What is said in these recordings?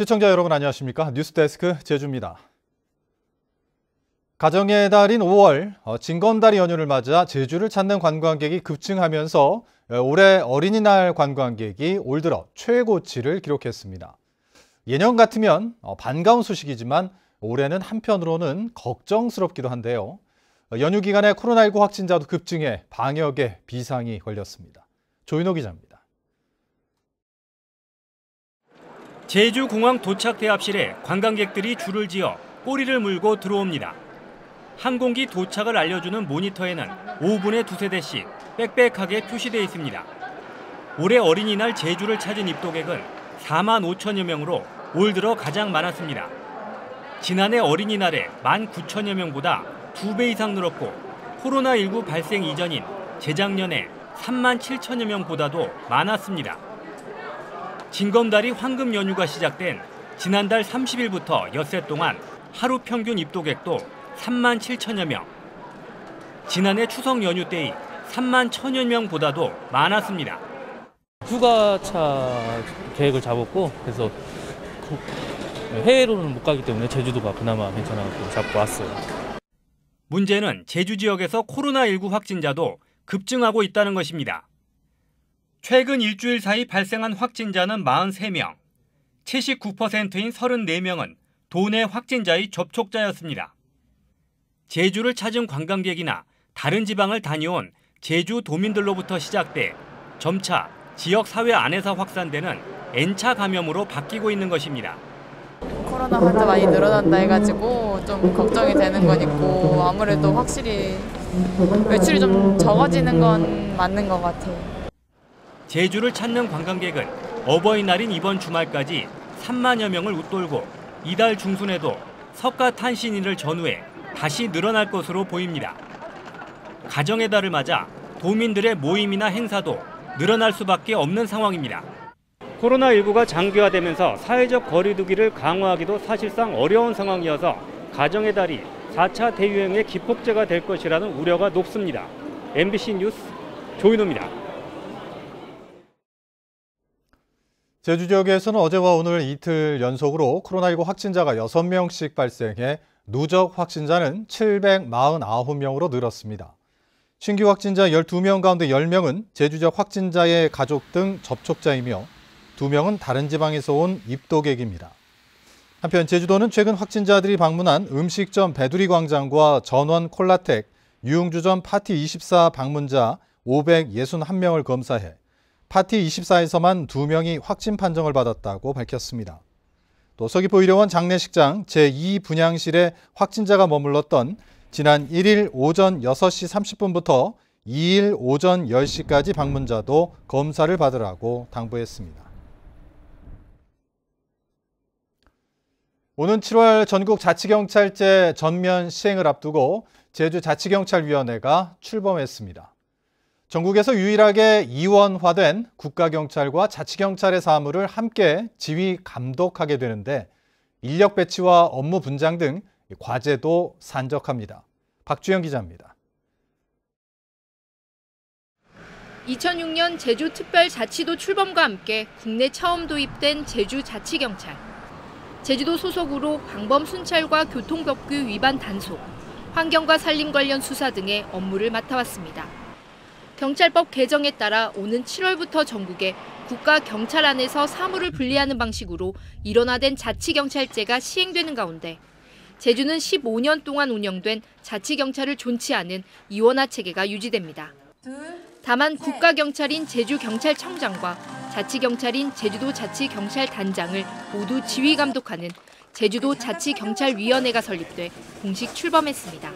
시청자 여러분 안녕하십니까? 뉴스데스크 제주입니다. 가정의 달인 5월 징검다리 연휴를 맞아 제주를 찾는 관광객이 급증하면서 올해 어린이날 관광객이 올 들어 최고치를 기록했습니다. 예년 같으면 반가운 소식이지만 올해는 한편으로는 걱정스럽기도 한데요. 연휴 기간에 코로나19 확진자도 급증해 방역에 비상이 걸렸습니다. 조인호 기자입니다. 제주공항 도착 대합실에 관광객들이 줄을 지어 꼬리를 물고 들어옵니다. 항공기 도착을 알려주는 모니터에는 5분에 두세 대씩 빽빽하게 표시되어 있습니다. 올해 어린이날 제주를 찾은 입도객은 4만 5천여 명으로 올 들어 가장 많았습니다. 지난해 어린이날에 1만 9천여 명보다 2배 이상 늘었고 코로나19 발생 이전인 재작년에 3만 7천여 명보다도 많았습니다. 징검다리 황금 연휴가 시작된 지난달 30일부터 엿새 동안 하루 평균 입도객도 3만 7천여 명. 지난해 추석 연휴 때의 3만 1천여 명보다도 많았습니다. 휴가차 계획을 잡았고 그래서 해외로는 못 가기 때문에 제주도가 그나마 괜찮아서 잡고 왔어요. 문제는 제주 지역에서 코로나19 확진자도 급증하고 있다는 것입니다. 최근 일주일 사이 발생한 확진자는 43명, 79%인 34명은 도내 확진자의 접촉자였습니다. 제주를 찾은 관광객이나 다른 지방을 다녀온 제주 도민들로부터 시작돼 점차 지역 사회 안에서 확산되는 N차 감염으로 바뀌고 있는 것입니다. 코로나 환자 많이 늘어난다 해가지고 좀 걱정이 되는 건 있고 아무래도 확실히 외출이 좀 적어지는 건 맞는 것 같아요. 제주를 찾는 관광객은 어버이날인 이번 주말까지 3만여 명을 웃돌고 이달 중순에도 석가탄신일을 전후해 다시 늘어날 것으로 보입니다. 가정의 달을 맞아 도민들의 모임이나 행사도 늘어날 수밖에 없는 상황입니다. 코로나19가 장기화되면서 사회적 거리 두기를 강화하기도 사실상 어려운 상황이어서 가정의 달이 4차 대유행의 기폭제가 될 것이라는 우려가 높습니다. MBC 뉴스 조인호입니다. 제주 지역에서는 어제와 오늘 이틀 연속으로 코로나19 확진자가 6명씩 발생해 누적 확진자는 749명으로 늘었습니다. 신규 확진자 12명 가운데 10명은 제주 지역 확진자의 가족 등 접촉자이며 2명은 다른 지방에서 온 입도객입니다. 한편 제주도는 최근 확진자들이 방문한 음식점 배두리 광장과 전원 콜라텍, 유흥주점 파티24 방문자 561명을 검사해 파티24에서만 2명이 확진 판정을 받았다고 밝혔습니다. 또 서귀포 의료원 장례식장 제2분향실에 확진자가 머물렀던 지난 1일 오전 6시 30분부터 2일 오전 10시까지 방문자도 검사를 받으라고 당부했습니다. 오는 7월 전국 자치경찰제 전면 시행을 앞두고 제주자치경찰위원회가 출범했습니다. 전국에서 유일하게 이원화된 국가경찰과 자치경찰의 사무를 함께 지휘 감독하게 되는데 인력 배치와 업무 분장 등 과제도 산적합니다. 박주영 기자입니다. 2006년 제주특별자치도 출범과 함께 국내 처음 도입된 제주자치경찰. 제주도 소속으로 방범 순찰과 교통법규 위반 단속, 환경과 산림 관련 수사 등의 업무를 맡아왔습니다. 경찰법 개정에 따라 오는 7월부터 전국에 국가경찰 안에서 사무를 분리하는 방식으로 일원화된 자치경찰제가 시행되는 가운데 제주는 15년 동안 운영된 자치경찰을 존치 않은 이원화 체계가 유지됩니다. 다만 국가경찰인 제주경찰청장과 자치경찰인 제주도 자치경찰단장을 모두 지휘감독하는 제주도 자치경찰위원회가 설립돼 공식 출범했습니다.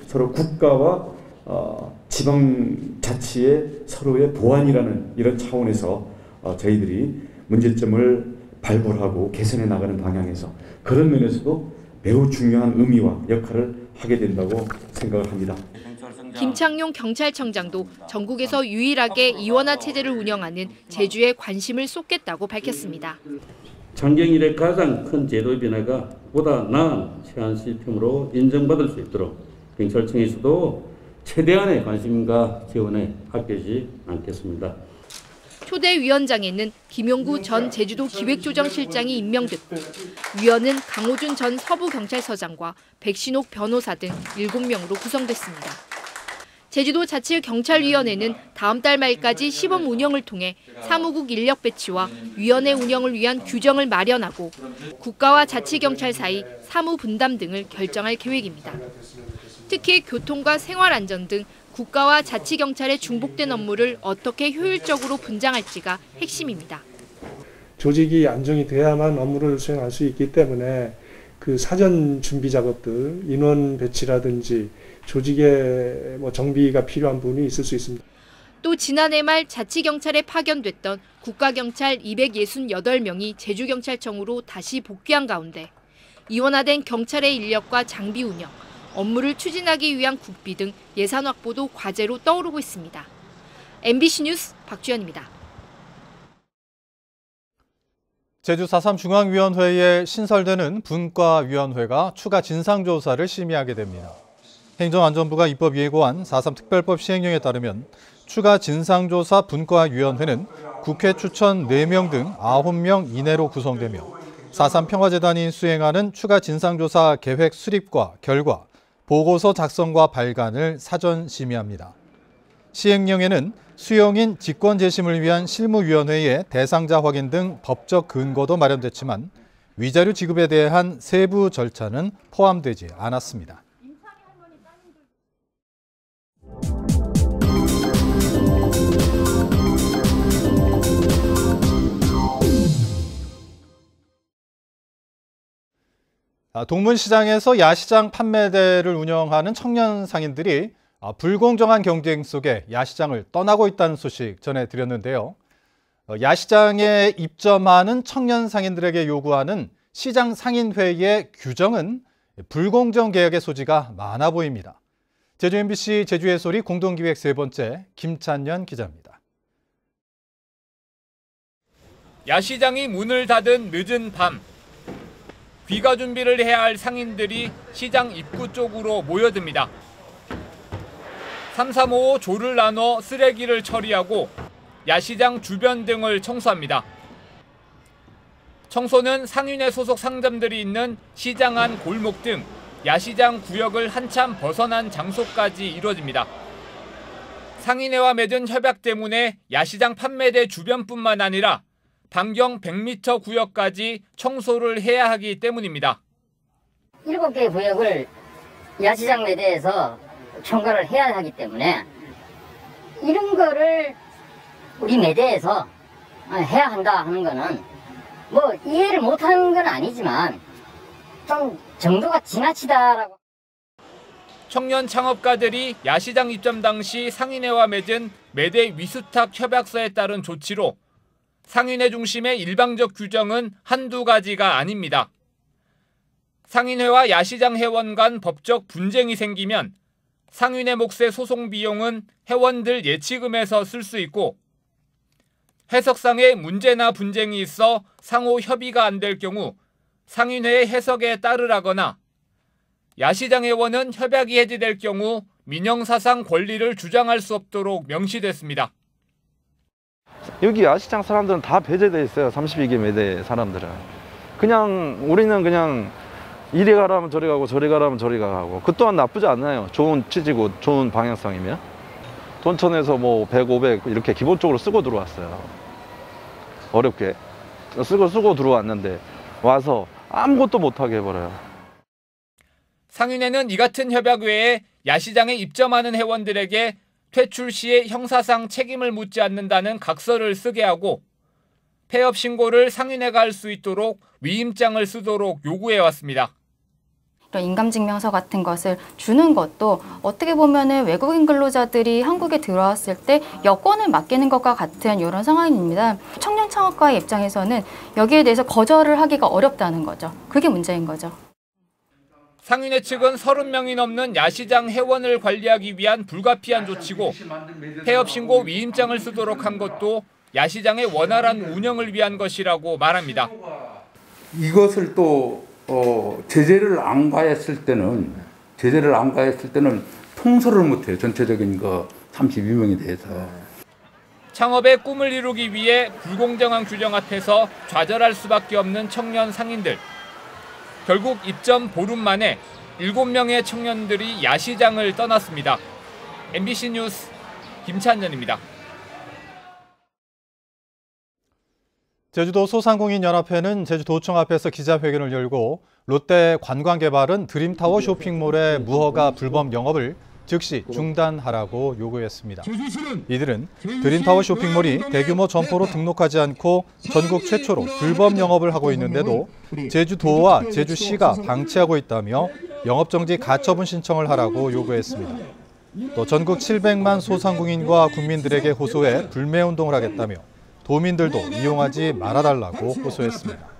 서로 국가와 지방자치의 서로의 보완이라는 이런 차원에서 저희들이 문제점을 발굴하고 개선해 나가는 방향에서 그런 면에서도 매우 중요한 의미와 역할을 하게 된다고 생각을 합니다. 김창용 경찰청장도 전국에서 유일하게 이원화 체제를 운영하는 제주에 관심을 쏟겠다고 밝혔습니다. 창경 이래 가장 큰 제도 변화가 보다 나은 최한 시스템으로 인정받을 수 있도록 경찰청에서도 최대한의 관심과 지원에 아끼지 않겠습니다. 초대 위원장에는 김용구 전 제주도 기획조정실장이 임명됐고 위원은 강호준 전 서부경찰서장과 백신옥 변호사 등 7명으로 구성됐습니다. 제주도 자치경찰위원회는 다음 달 말까지 시범 운영을 통해 사무국 인력 배치와 위원회 운영을 위한 규정을 마련하고 국가와 자치경찰 사이 사무 분담 등을 결정할 계획입니다. 특히 교통과 생활안전 등 국가와 자치경찰의 중복된 업무를 어떻게 효율적으로 분장할지가 핵심입니다. 조직이 안정이 돼야만 업무를 수행할 수 있기 때문에 그 사전 준비 작업들, 인원 배치라든지 조직의 정비가 필요한 부분이 있을 수 있습니다. 또 지난해 말 자치경찰에 파견됐던 국가경찰 268명이 제주경찰청으로 다시 복귀한 가운데 이원화된 경찰의 인력과 장비 운영, 업무를 추진하기 위한 국비 등 예산 확보도 과제로 떠오르고 있습니다. MBC 뉴스 박주연입니다. 제주 4.3 중앙위원회에 신설되는 분과위원회가 추가 진상조사를 심의하게 됩니다. 행정안전부가 입법 예고한 4.3 특별법 시행령에 따르면 추가 진상조사 분과위원회는 국회 추천 4명 등 9명 이내로 구성되며 4.3 평화재단이 수행하는 추가 진상조사 계획 수립과 결과, 보고서 작성과 발간을 사전 심의합니다. 시행령에는 수용인 직권 재심을 위한 실무위원회의 대상자 확인 등 법적 근거도 마련됐지만 위자료 지급에 대한 세부 절차는 포함되지 않았습니다. 동문시장에서 야시장 판매대를 운영하는 청년 상인들이 불공정한 경쟁 속에 야시장을 떠나고 있다는 소식 전해드렸는데요. 야시장에 입점하는 청년 상인들에게 요구하는 시장 상인회의 규정은 불공정 계약의 소지가 많아 보입니다. 제주 MBC 제주의 소리 공동기획 3번째 김찬년 기자입니다. 야시장이 문을 닫은 늦은 밤. 귀가 준비를 해야 할 상인들이 시장 입구 쪽으로 모여듭니다. 335 조를 나눠 쓰레기를 처리하고 야시장 주변 등을 청소합니다. 청소는 상인회 소속 상점들이 있는 시장 안 골목 등 야시장 구역을 한참 벗어난 장소까지 이루어집니다. 상인회와 맺은 협약 때문에 야시장 판매대 주변뿐만 아니라 반경 100m 구역까지 청소를 해야 하기 때문입니다. 7개 구역을 야시장 매대에서 총괄을 해야 하기 때문에 이런 거를 우리 매대에서 해야 한다 하는 거는 이해를 못하는 건 아니지만 좀 정도가 지나치다라고. 청년 창업가들이 야시장 입점 당시 상인회와 맺은 매대 위수탁 협약서에 따른 조치로 상인회 중심의 일방적 규정은 한두 가지가 아닙니다. 상인회와 야시장 회원 간 법적 분쟁이 생기면 상인회 몫의 소송 비용은 회원들 예치금에서 쓸 수 있고 해석상의 문제나 분쟁이 있어 상호 협의가 안 될 경우 상인회의 해석에 따르라거나 야시장 회원은 협약이 해지될 경우 민형사상 권리를 주장할 수 없도록 명시됐습니다. 여기 야시장 사람들은 다 배제돼 있어요. 32개 매대 사람들은. 우리는 그냥 이리 가라면 저리 가고 저리 가라면 저리 가고. 그 또한 나쁘지 않아요. 좋은 취지고 좋은 방향성이면. 돈천에서 100, 500 이렇게 기본적으로 쓰고 들어왔어요. 어렵게. 쓰고 들어왔는데 와서 아무것도 못하게 해버려요. 상인회는 이 같은 협약 외에 야시장에 입점하는 회원들에게 퇴출 시에 형사상 책임을 묻지 않는다는 각서를 쓰게 하고 폐업 신고를 상인회가 할 수 있도록 위임장을 쓰도록 요구해왔습니다. 이런 인감증명서 같은 것을 주는 것도 어떻게 보면은 외국인 근로자들이 한국에 들어왔을 때 여권을 맡기는 것과 같은 이런 상황입니다. 청년 창업가의 입장에서는 여기에 대해서 거절을 하기가 어렵다는 거죠. 그게 문제인 거죠. 상인회 측은 30명이 넘는 야시장 회원을 관리하기 위한 불가피한 조치고 폐업 신고 위임장을 쓰도록 한 것도 야시장의 원활한 운영을 위한 것이라고 말합니다. 이것을 또 제재를 안 가했을 때는 통솔을 못해요. 전체적인 32명에 대해서. 창업의 꿈을 이루기 위해 불공정한 규정 앞에서 좌절할 수밖에 없는 청년 상인들. 결국 입점 보름 만에 7명의 청년들이 야시장을 떠났습니다. MBC 뉴스 김찬전입니다. 제주도 소상공인연합회는 제주도청 앞에서 기자회견을 열고 롯데 관광개발은 드림타워 쇼핑몰의 무허가 불법 영업을 즉시 중단하라고 요구했습니다. 이들은 드림타워 쇼핑몰이 대규모 점포로 등록하지 않고 전국 최초로 불법 영업을 하고 있는데도 제주도와 제주시가 방치하고 있다며 영업정지 가처분 신청을 하라고 요구했습니다. 또 전국 700만 소상공인과 국민들에게 호소해 불매운동을 하겠다며 도민들도 이용하지 말아달라고 호소했습니다.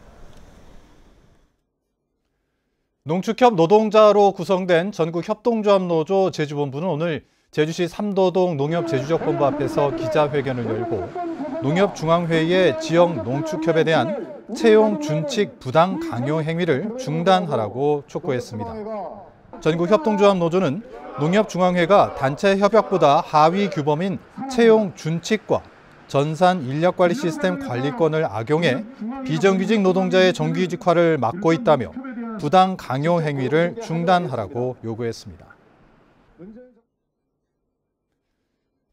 농축협 노동자로 구성된 전국협동조합노조 제주본부는 오늘 제주시 삼도동 농협제주적본부 앞에서 기자회견을 열고 농협중앙회의의 지역 농축협에 대한 채용 준칙 부당 강요 행위를 중단하라고 촉구했습니다. 전국협동조합노조는 농협중앙회가 단체 협약보다 하위 규범인 채용 준칙과 전산 인력관리 시스템 관리권을 악용해 비정규직 노동자의 정규직화를 막고 있다며 부당 강요 행위를 중단하라고 요구했습니다.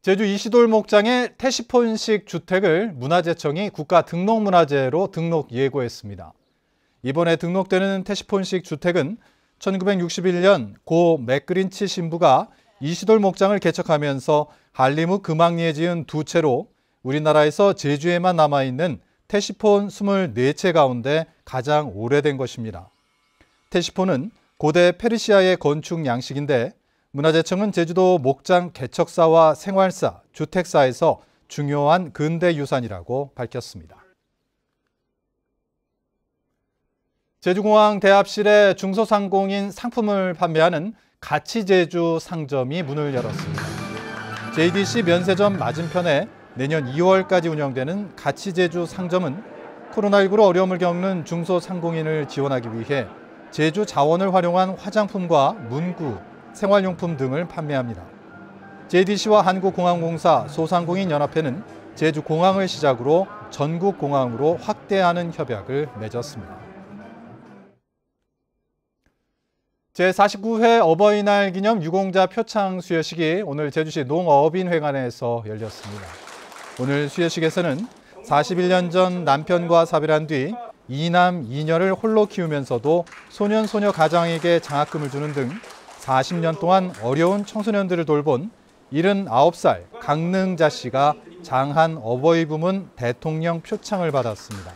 제주 이시돌 목장의 태시폰식 주택을 문화재청이 국가등록문화재로 등록 예고했습니다. 이번에 등록되는 태시폰식 주택은 1961년 고 맥그린치 신부가 이시돌 목장을 개척하면서 한림읍 금왕리에 지은 2채로 우리나라에서 제주에만 남아있는 태시폰 24채 가운데 가장 오래된 것입니다. 태시폰은 고대 페르시아의 건축 양식인데 문화재청은 제주도 목장 개척사와 생활사, 주택사에서 중요한 근대 유산이라고 밝혔습니다. 제주공항 대합실에 중소상공인 상품을 판매하는 가치제주 상점이 문을 열었습니다. JDC 면세점 맞은편에 내년 2월까지 운영되는 가치제주 상점은 코로나19로 어려움을 겪는 중소상공인을 지원하기 위해 제주 자원을 활용한 화장품과 문구, 생활용품 등을 판매합니다. JDC와 한국공항공사 소상공인연합회는 제주공항을 시작으로 전국공항으로 확대하는 협약을 맺었습니다. 제49회 어버이날 기념 유공자 표창 수여식이 오늘 제주시 농어업인회관에서 열렸습니다. 오늘 수여식에서는 41년 전 남편과 사별한 뒤 2남 2녀를 홀로 키우면서도 소년, 소녀 가장에게 장학금을 주는 등 40년 동안 어려운 청소년들을 돌본 79살 강능자 씨가 장한 어버이 부문 대통령 표창을 받았습니다.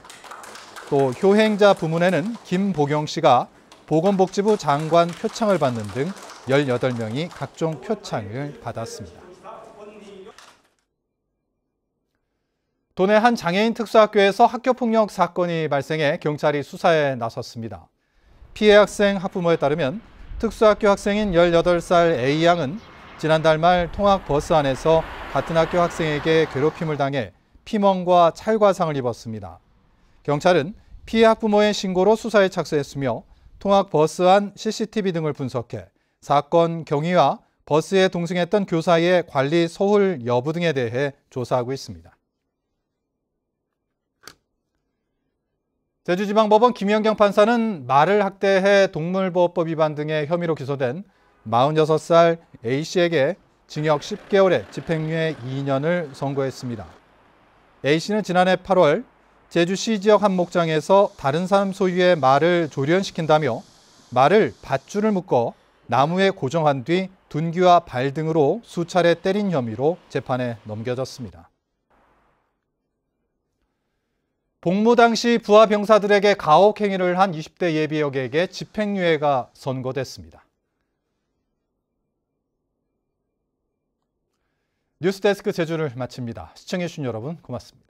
또 효행자 부문에는 김보경 씨가 보건복지부 장관 표창을 받는 등 18명이 각종 표창을 받았습니다. 도내 한 장애인 특수학교에서 학교폭력 사건이 발생해 경찰이 수사에 나섰습니다. 피해 학생 학부모에 따르면 특수학교 학생인 18살 A양은 지난달 말 통학버스 안에서 같은 학교 학생에게 괴롭힘을 당해 피멍과 찰과상을 입었습니다. 경찰은 피해 학부모의 신고로 수사에 착수했으며 통학버스 안 CCTV 등을 분석해 사건 경위와 버스에 동승했던 교사의 관리 소홀 여부 등에 대해 조사하고 있습니다. 제주지방법원 김연경 판사는 말을 학대해 동물보호법 위반 등의 혐의로 기소된 46살 A씨에게 징역 10개월에 집행유예 2년을 선고했습니다. A씨는 지난해 8월 제주시 지역 한 목장에서 다른 사람 소유의 말을 조련시킨다며 말을 밧줄을 묶어 나무에 고정한 뒤 둔기와 발 등으로 수차례 때린 혐의로 재판에 넘겨졌습니다. 복무 당시 부하 병사들에게 가혹 행위를 한 20대 예비 역에게 집행유예가 선고됐습니다. 뉴스데스크 제주를 마칩니다. 시청해주신 여러분 고맙습니다.